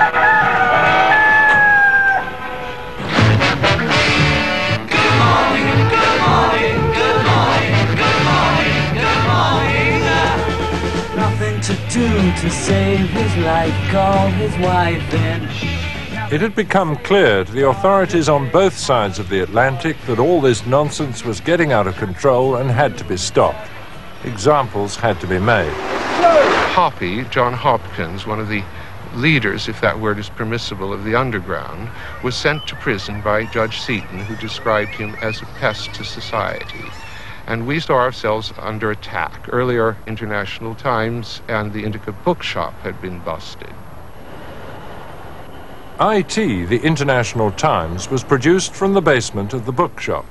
To save his life, call his wife in. It had become clear to the authorities on both sides of the Atlantic that all this nonsense was getting out of control and had to be stopped. Examples had to be made. Hoppy, John Hopkins, one of the leaders, if that word is permissible, of the underground, was sent to prison by Judge Seaton, who described him as a pest to society. And we saw ourselves under attack. Earlier, International Times and the Indica Bookshop had been busted. IT, the International Times, was produced from the basement of the bookshop.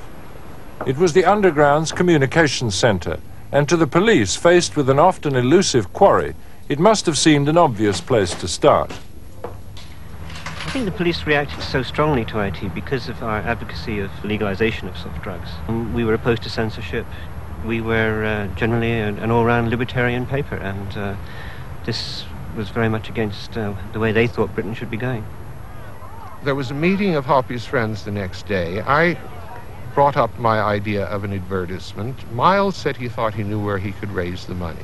It was the underground's communications centre, and to the police, faced with an often elusive quarry, it must have seemed an obvious place to start. I think the police reacted so strongly to IT because of our advocacy of legalization of soft drugs. We were opposed to censorship. We were generally an all-round libertarian paper, and this was very much against the way they thought Britain should be going. There was a meeting of Hoppy's friends the next day. I brought up my idea of an advertisement. Miles said he thought he knew where he could raise the money.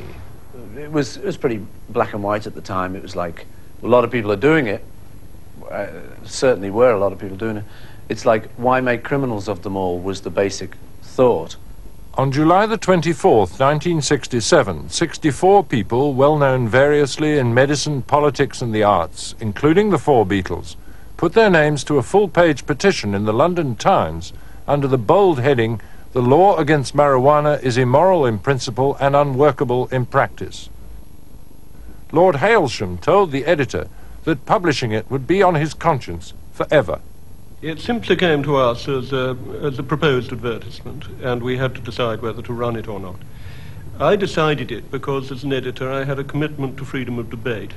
It was pretty black and white at the time. It was like, a lot of people are doing it. Certainly were a lot of people doing it. It's like, why make criminals of them all was the basic thought. On July the 24th, 1967, 64 people, well known variously in medicine, politics and the arts, including the four Beatles, put their names to a full-page petition in the London Times under the bold heading, "The law against marijuana is immoral in principle and unworkable in practice." Lord Hailsham told the editor that publishing it would be on his conscience forever. It simply came to us as a proposed advertisement, and we had to decide whether to run it or not. I decided it because, as an editor, I had a commitment to freedom of debate.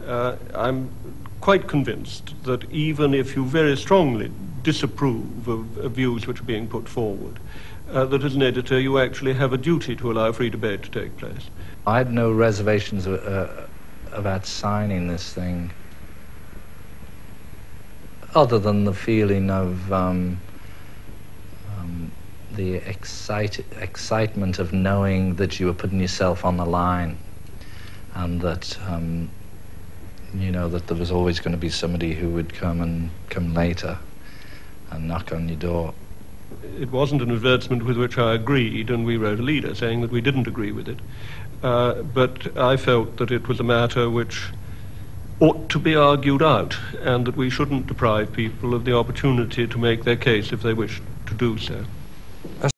I'm quite convinced that even if you very strongly disapprove of views which are being put forward, that as an editor you actually have a duty to allow free debate to take place. I had no reservations about signing this thing, other than the feeling of the excitement of knowing that you were putting yourself on the line, and that you know that there was always going to be somebody who would come later and knock on your door. It wasn't an advertisement with which I agreed, and we wrote a leader saying that we didn't agree with it. But I felt that it was a matter which ought to be argued out, and that we shouldn't deprive people of the opportunity to make their case if they wish to do so.